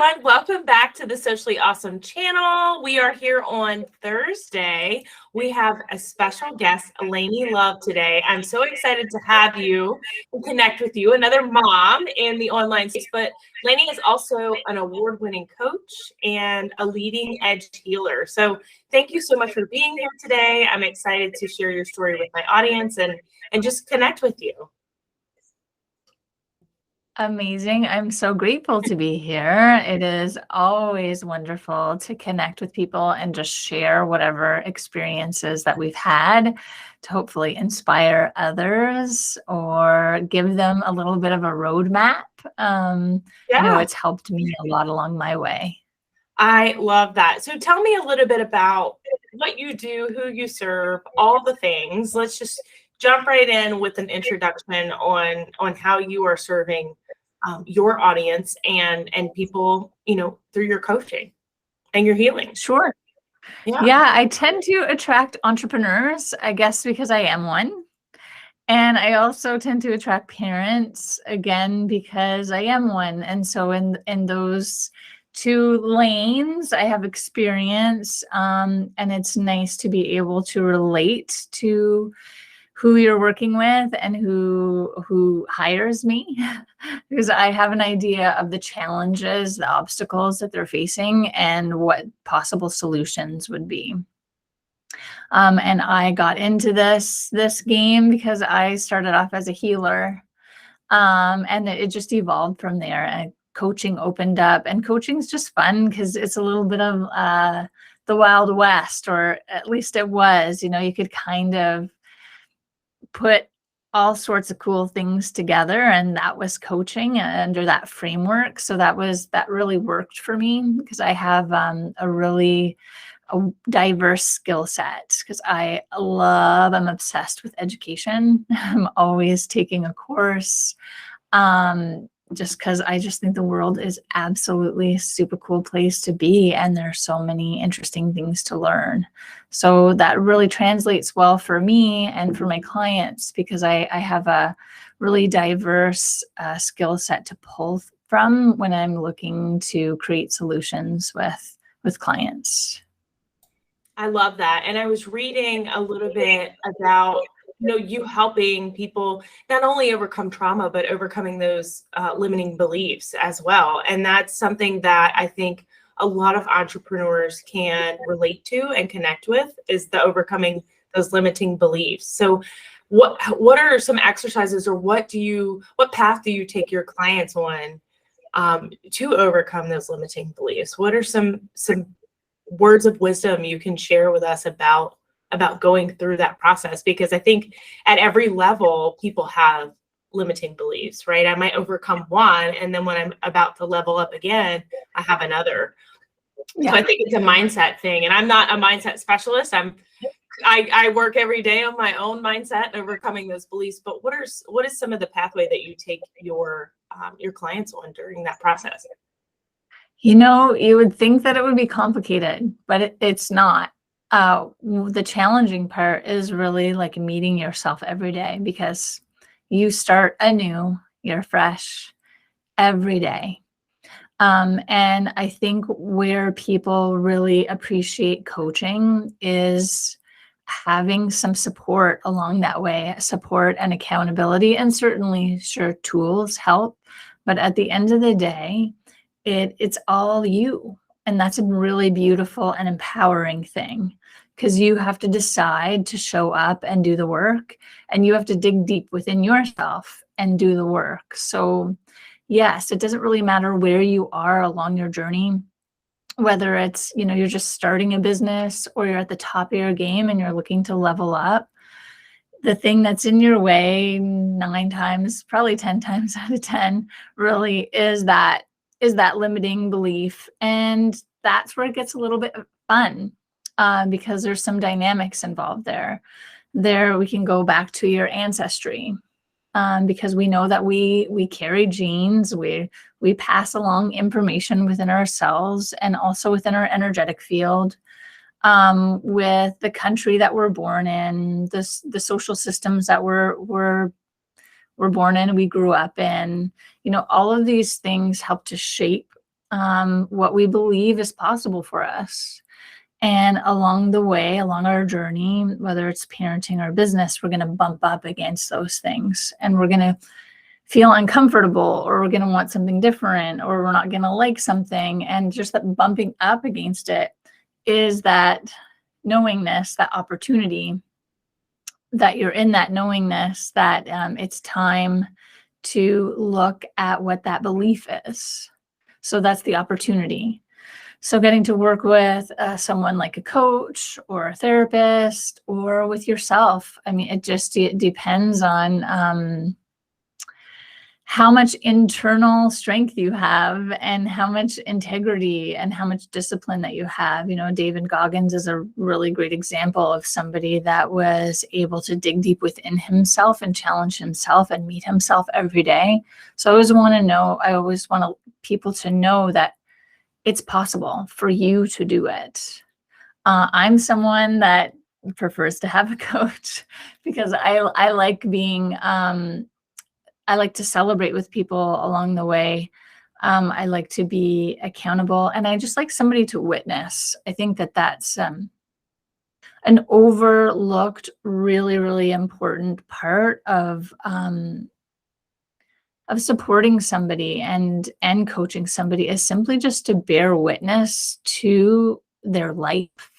everyone. Welcome back to the Socially Awesome channel. We are here on Thursday. We have a special guest, Lainne Love, today. I'm so excited to have you and connect with you, another mom in the online space. But Lainne is also an award-winning coach and a leading edge healer. So thank you so much for being here today. I'm excited to share your story with my audience and just connect with you. Amazing. I'm so grateful to be here. It is always wonderful to connect with people and just share whatever experiences that we've had to hopefully inspire others or give them a little bit of a roadmap. I know it's helped me a lot along my way. I love that. So tell me a little bit about what you do, who you serve, all the things. Let's just jump right in with an introduction on how you are serving your audience and people, through your coaching and your healing. Sure. Yeah, I tend to attract entrepreneurs, I guess, because I am one. And I also tend to attract parents, again, because I am one. And so in those two lanes, I have experience, and it's nice to be able to relate to who you're working with and who hires me, because I have an idea of the challenges, the obstacles that they're facing, and what possible solutions would be. And I got into this game because I started off as a healer, and it just evolved from there. And coaching opened up, and coaching's just fun because it's a little bit of the Wild West, or at least it was. You could kind of put all sorts of cool things together, and that was coaching under that framework. So that really worked for me because I have a really diverse skill set, because I'm obsessed with education. I'm always taking a course, just because I just think the world is absolutely a super cool place to be, and there's so many interesting things to learn. So that really translates well for me and for my clients, because I have a really diverse skill set to pull from when I'm looking to create solutions with clients. I love that. And I was reading a little bit about you helping people not only overcome trauma, but overcoming those limiting beliefs as well. And that's something that I think a lot of entrepreneurs can relate to and connect with, is the overcoming those limiting beliefs. So what are some exercises, or what path do you take your clients on to overcome those limiting beliefs? What are some words of wisdom you can share with us about going through that process? Because I think at every level, people have limiting beliefs, right? I might overcome one, and then when I'm about to level up again, I have another. Yeah. So I think it's a mindset thing, and I'm not a mindset specialist. I work every day on my own mindset, overcoming those beliefs. But what is some of the pathway that you take your clients on during that process? You would think that it would be complicated, but it's not. The challenging part is really like meeting yourself every day, because you start anew, you're fresh every day. And I think where people really appreciate coaching is having some support along that way, support and accountability, and certainly, sure, tools help. But at the end of the day, it's all you. And that's a really beautiful and empowering thing, because you have to decide to show up and do the work, and you have to dig deep within yourself and do the work. So yes, it doesn't really matter where you are along your journey, whether it's, you're just starting a business, or you're at the top of your game and you're looking to level up. The thing that's in your way 9 times, probably 10 times out of 10, really is that limiting belief. And that's where it gets a little bit fun, because there's some dynamics involved there. We can go back to your ancestry, because we know that we carry genes, we pass along information within ourselves and also within our energetic field, with the country that we're born in, the social systems that we're born in, we grew up in. All of these things help to shape what we believe is possible for us. And along the way, along our journey, whether it's parenting or business, we're going to bump up against those things, and we're going to feel uncomfortable, or we're going to want something different, or we're not going to like something. And just that bumping up against it is that knowingness, that opportunity, that you're in that knowingness, that it's time to look at what that belief is. So that's the opportunity. So getting to work with someone like a coach or a therapist, or with yourself, I mean, it depends on how much internal strength you have, and how much integrity and how much discipline that you have. You know, David Goggins is a really great example of somebody that was able to dig deep within himself and challenge himself and meet himself every day. So I always want people to know that it's possible for you to do it. I'm someone that prefers to have a coach because I like being, I like to celebrate with people along the way. I like to be accountable, and I just like somebody to witness. I think that that's an overlooked, really, really important part of supporting somebody and coaching somebody, is simply just to bear witness to their life,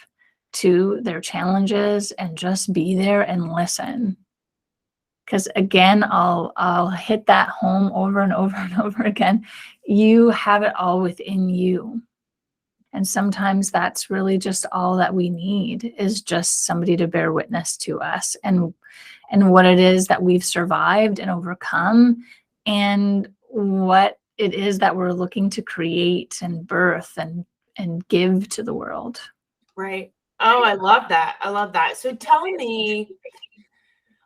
to their challenges, and just be there and listen. Because again, I'll hit that home over and over and over again. You have it all within you. And sometimes that's really just all that we need, is just somebody to bear witness to us and what it is that we've survived and overcome, and what it is that we're looking to create and birth and give to the world. Right. Oh, I love that. I love that. So tell me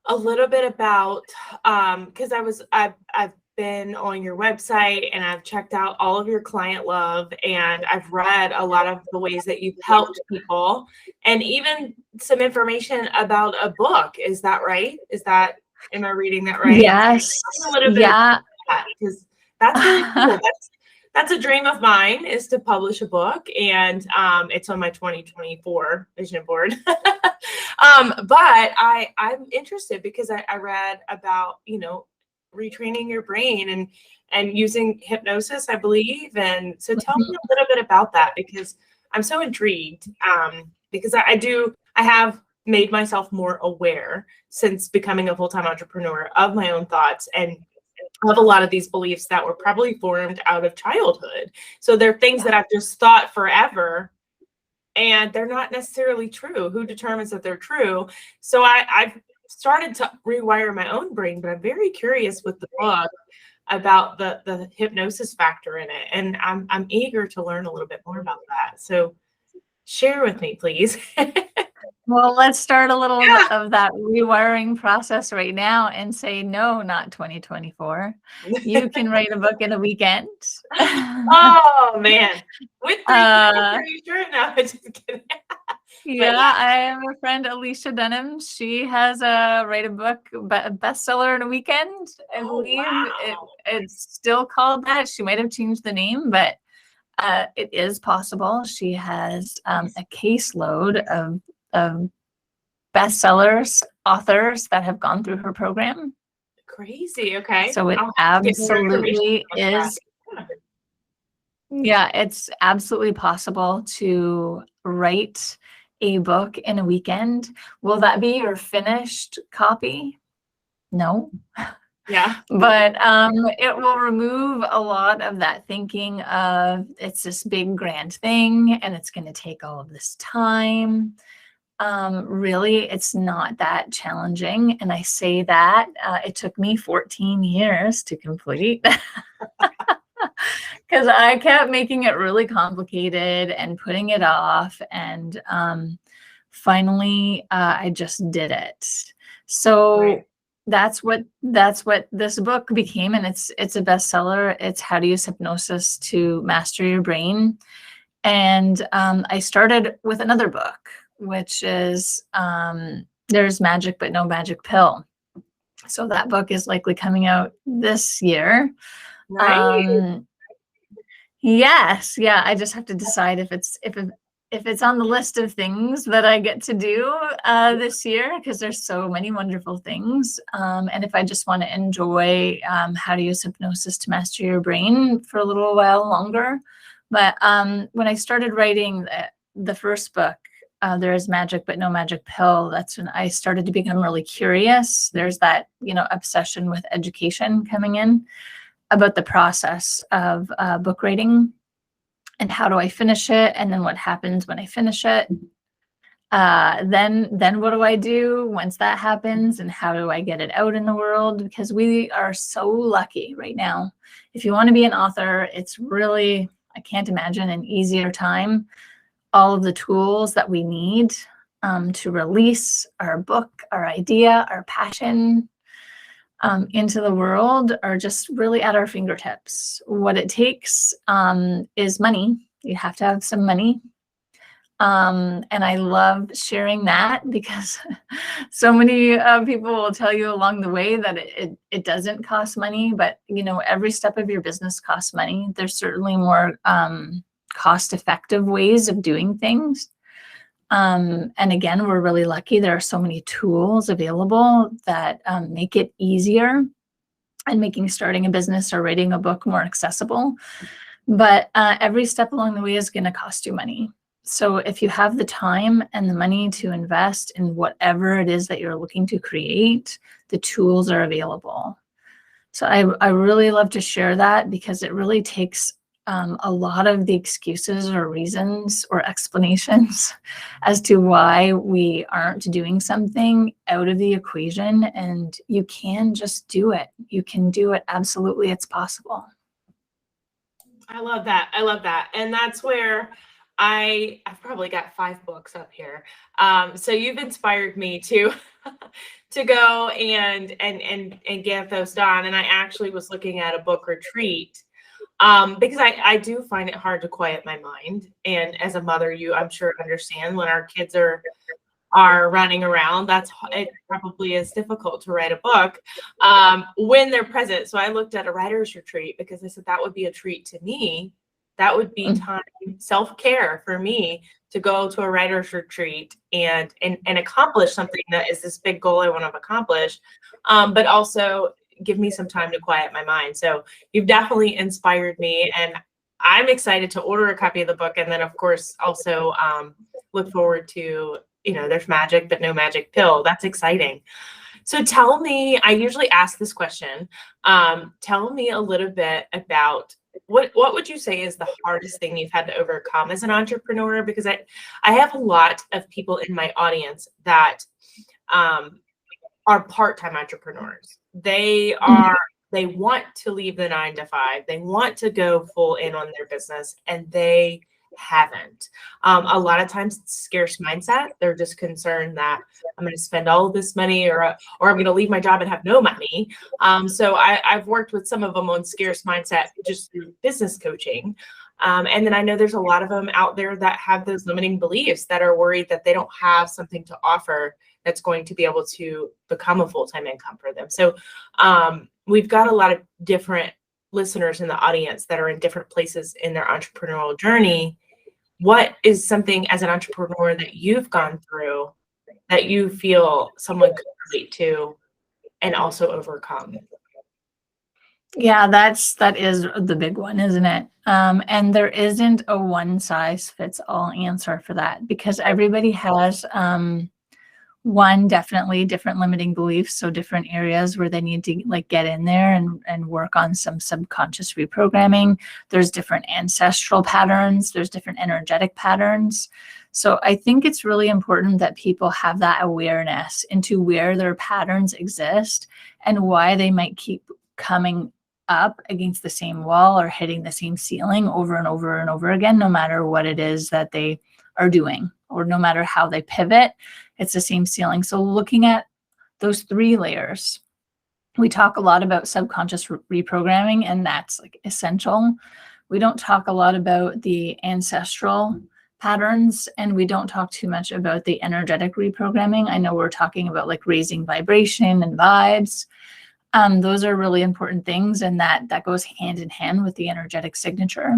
a little bit about, because I've been on your website, and I've checked out all of your client love, and I've read a lot of the ways that you've helped people, and even some information about a book. Is that right? Am I reading that right? Yes. A little bit about that, because that's really cool. That's a dream of mine, is to publish a book, and it's on my 2024 vision board. But I'm interested because I read about, retraining your brain and using hypnosis, I believe. And so tell me a little bit about that, because I'm so intrigued, because I have made myself more aware since becoming a full-time entrepreneur of my own thoughts and of a lot of these beliefs that were probably formed out of childhood. So they're things that I've just thought forever, and they're not necessarily true. Who determines that they're true? So I've started to rewire my own brain, but I'm very curious with the book about the hypnosis factor in it. And I'm eager to learn a little bit more about that. So share with me, please. Well, let's start a little of that rewiring process right now and say, no, not 2024. You can write a book in a weekend. Oh, man. With 3 are you sure? No, just kidding. Yeah, I have a friend, Alicia Dunham. She has write a book, a bestseller in a weekend. I believe it's still called that. She might have changed the name, but it is possible. She has a caseload of bestsellers, authors that have gone through her program. Crazy. Okay. So it absolutely is. Yeah, it's absolutely possible to write a book in a weekend. Will that be your finished copy? No. Yeah. But it will remove a lot of that thinking of it's this big grand thing and it's going to take all of this time. Really, it's not that challenging. And I say that it took me 14 years to complete because I kept making it really complicated and putting it off. And finally, I just did it. So that's what this book became. And it's a bestseller. It's How to Use Hypnosis to Master Your Brain. And I started with another book, which is There's Magic But No Magic Pill. So that book is likely coming out this year. Right. Yes. Yeah. I just have to decide if it's on the list of things that I get to do this year, because there's so many wonderful things. And if I just want to enjoy how to use hypnosis to master your brain for a little while longer. But when I started writing the first book, There is Magic But No Magic Pill, that's when I started to become really curious. There's that, obsession with education coming in about the process of book writing and how do I finish it, and then what happens when I finish it. Then what do I do once that happens, and how do I get it out in the world? Because we are so lucky right now. If you want to be an author, it's really, I can't imagine an easier time. All of the tools that we need to release our book, our idea, our passion into the world are just really at our fingertips. What it takes is money. You have to have some money. And I love sharing that because so many people will tell you along the way that it doesn't cost money, but every step of your business costs money. There's certainly more cost-effective ways of doing things. And again, we're really lucky. There are so many tools available that make it easier and making starting a business or writing a book more accessible. But every step along the way is going to cost you money. So if you have the time and the money to invest in whatever it is that you're looking to create, the tools are available. So I really love to share that because it really takes a lot of the excuses or reasons or explanations as to why we aren't doing something out of the equation, and you can just do it. You can do it. Absolutely. It's possible. I love that. I love that. And that's where I've probably got 5 books up here. So you've inspired me to to go and get those done. And I actually was looking at a book retreat because I do find it hard to quiet my mind. And as a mother, I'm sure understand when our kids are running around, it probably is difficult to write a book when they're present. So I looked at a writer's retreat because I said that would be a treat to me. That would be time, self-care for me to go to a writer's retreat and accomplish something that is this big goal I want to accomplish, but also give me some time to quiet my mind. So you've definitely inspired me, and I'm excited to order a copy of the book. And then of course also look forward to, There's Magic But No Magic Pill. That's exciting. So tell me, I usually ask this question, tell me a little bit about what would you say is the hardest thing you've had to overcome as an entrepreneur? Because I have a lot of people in my audience that are part-time entrepreneurs. They want to leave the 9 to 5. They want to go full in on their business, and they haven't. A lot of times it's scarce mindset. They're just concerned that I'm going to spend all of this money or I'm going to leave my job and have no money. So I've worked with some of them on scarce mindset just through business coaching. And then I know there's a lot of them out there that have those limiting beliefs, that are worried that they don't have something to offer that's going to be able to become a full-time income for them. So we've got a lot of different listeners in the audience that are in different places in their entrepreneurial journey. What is something as an entrepreneur that you've gone through that you feel someone could relate to and also overcome? Yeah, that is the big one, isn't it? And there isn't a one size fits all answer for that, because everybody has definitely different limiting beliefs. So different areas where they need to get in there and work on some subconscious reprogramming. There's different ancestral patterns. There's different energetic patterns. So I think it's really important that people have that awareness into where their patterns exist and why they might keep coming up against the same wall or hitting the same ceiling over and over and over again, no matter what it is that they are doing, or no matter how they pivot, it's the same ceiling. So looking at those 3 layers, we talk a lot about subconscious reprogramming, and that's essential. We don't talk a lot about the ancestral patterns, and we don't talk too much about the energetic reprogramming. I know we're talking about raising vibration and vibes. Those are really important things, and that goes hand in hand with the energetic signature.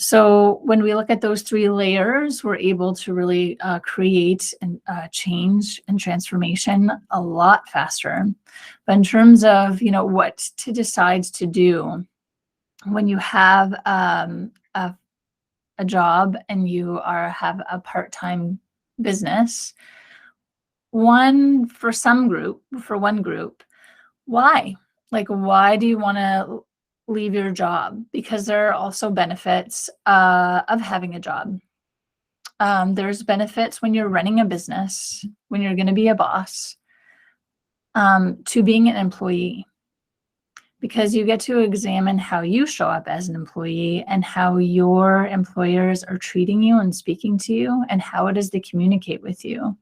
So when we look at those 3 layers, we're able to really create and change and transformation a lot faster. But in terms of, what to decide to do when you have a job and you have a part-time business, for one group, why? Like, why do you want to leave your job? Because there are also benefits of having a job. There's benefits when you're running a business, when you're going to be a boss, to being an employee, because you get to examine how you show up as an employee and how your employers are treating you and speaking to you and how it is they communicate with you,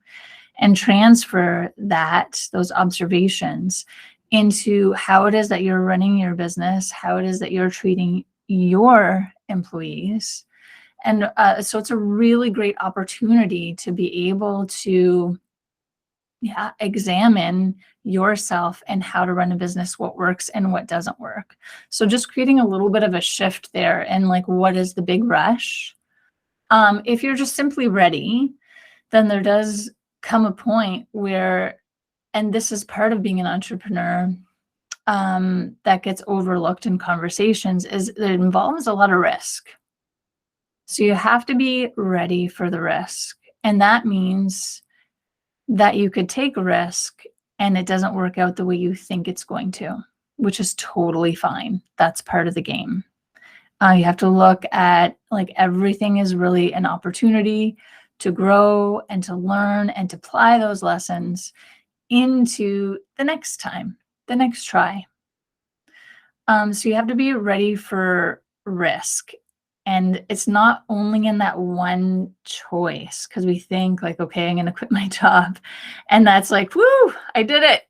and transfer those observations into how it is that you're running your business, how it is that you're treating your employees. And so it's a really great opportunity to be able to examine yourself and how to run a business, what works and what doesn't work. So just creating a little bit of a shift there, and like, what is the big rush? If you're just simply ready, then there does come a point where, and this is part of being an entrepreneur, that gets overlooked in conversations, is it involves a lot of risk. So you have to be ready for the risk. And that means that you could take a risk and it doesn't work out the way you think it's going to, which is totally fine. That's part of the game. You have to look at, like, everything is really an opportunity to grow and to learn and to apply those lessons into the next time, the next try. So you have to be ready for risk. And it's not only in that one choice, because we think like, okay, I'm going to quit my job. And that's like, woo, I did it.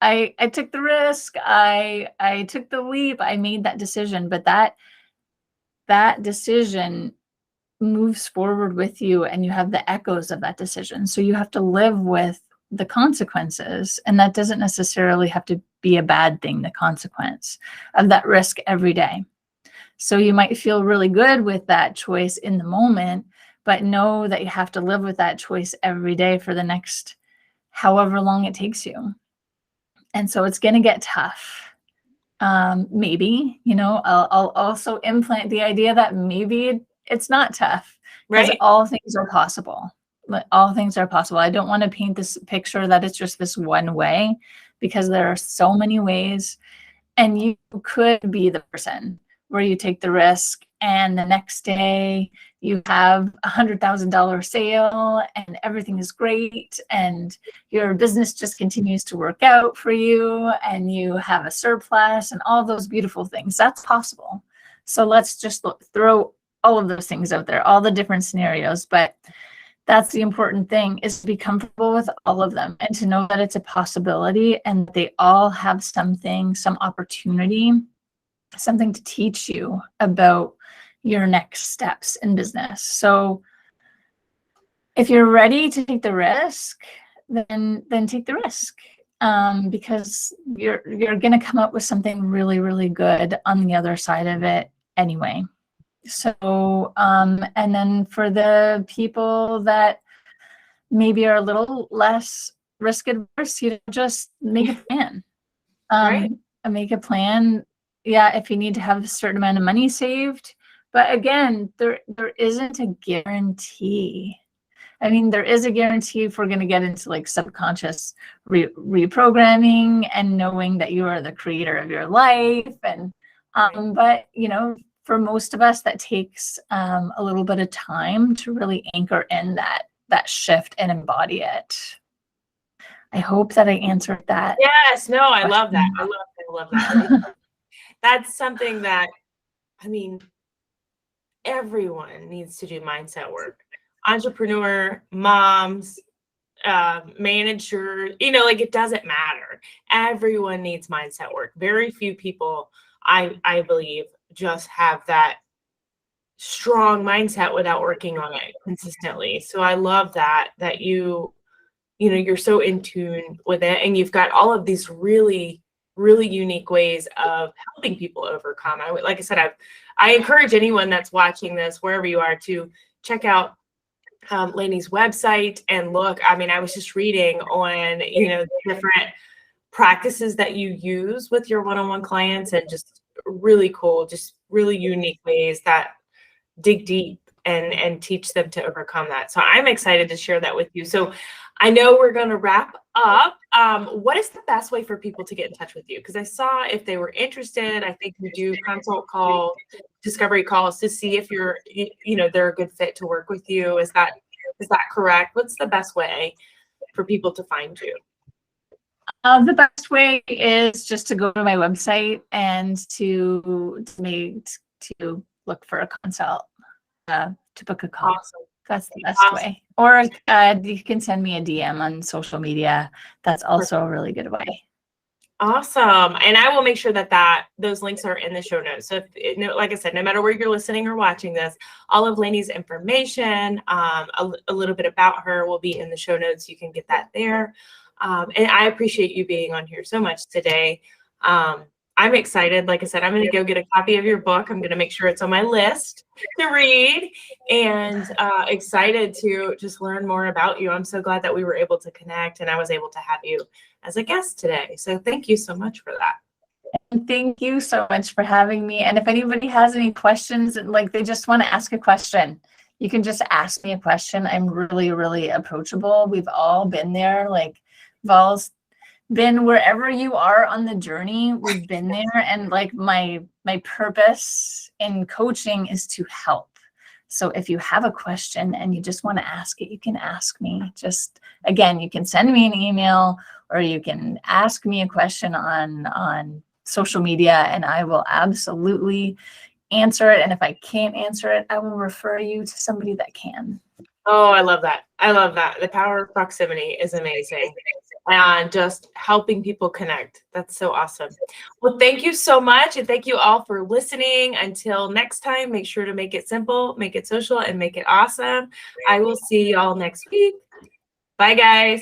I took the risk. I took the leap. I made that decision. But that decision moves forward with you, and you have the echoes of that decision. So you have to live with the consequences. And that doesn't necessarily have to be a bad thing, the consequence of that risk every day. So you might feel really good with that choice in the moment, but know that you have to live with that choice every day for the next however long it takes you. And so it's going to get tough. Maybe, I'll also implant the idea that maybe it's not tough, because Right. all things are possible. All things are possible. I don't want to paint this picture that it's just this one way, because there are so many ways, and you could be the person where you take the risk and the next day you have $100,000 sale and everything is great and your business just continues to work out for you and you have a surplus and all those beautiful things. That's possible. So let's just throw all of those things out there, all the different scenarios. But that's the important thing, is to be comfortable with all of them and to know that it's a possibility and they all have something, some opportunity, something to teach you about your next steps in business. So if you're ready to take the risk, then take the risk, because you're going to come up with something really, really good on the other side of it anyway. So and then for the people that maybe are a little less risk adverse, you just make a plan. Right. Make a plan. Yeah, if you need to have a certain amount of money saved. But again, there isn't a guarantee. I mean, there is a guarantee if we're going to get into like subconscious reprogramming and knowing that you are the creator of your life. And but for most of us, that takes a little bit of time to really anchor in that shift and embody it. I hope that I answered that. Yes. No, I question. love that. I love that. That's something that, I mean, everyone needs to do mindset work. Entrepreneur, moms, manager, like, it doesn't matter. Everyone needs mindset work. Very few people, I believe, just have that strong mindset without working on it consistently. So I love that you're so in tune with it, and you've got all of these really really unique ways of helping people overcome. Like I said, I encourage anyone that's watching this, wherever you are, to check out Lainne's website and look. I mean, I was just reading on, different practices that you use with your one-on-one clients, and just really cool, just really unique ways that dig deep and teach them to overcome that. So I'm excited to share that with you. So I know we're going to wrap up. What is the best way for people to get in touch with you? Because I saw if they were interested, I think you do consult call, discovery calls to see if they're a good fit to work with you. Is that correct? What's the best way for people to find you? The best way is just to go to my website and to look for a consult, to book a call. Awesome. That's the best way. Or you can send me a DM on social media. That's also a really good way. Awesome. And I will make sure that those links are in the show notes. So like I said, no matter where you're listening or watching this, all of Lainne's information, a little bit about her will be in the show notes. You can get that there. And I appreciate you being on here so much today. I'm excited. Like I said, I'm going to go get a copy of your book. I'm going to make sure it's on my list to read, and excited to just learn more about you. I'm so glad that we were able to connect and I was able to have you as a guest today. So thank you so much for that. Thank you so much for having me. And if anybody has any questions, like they just want to ask a question, you can just ask me a question. I'm really, really approachable. We've all been there. Like, we've all been wherever you are on the journey. We've been there. And like my purpose in coaching is to help. So if you have a question and you just want to ask it, you can ask me. Just, again, you can send me an email, or you can ask me a question on social media, and I will absolutely answer it. And if I can't answer it, I will refer you to somebody that can. Oh, I love that. I love that. The power of proximity is amazing. And just helping people connect. That's so awesome. Well, thank you so much. And thank you all for listening. Until next time, make sure to make it simple, make it social, and make it awesome. I will see y'all next week. Bye, guys.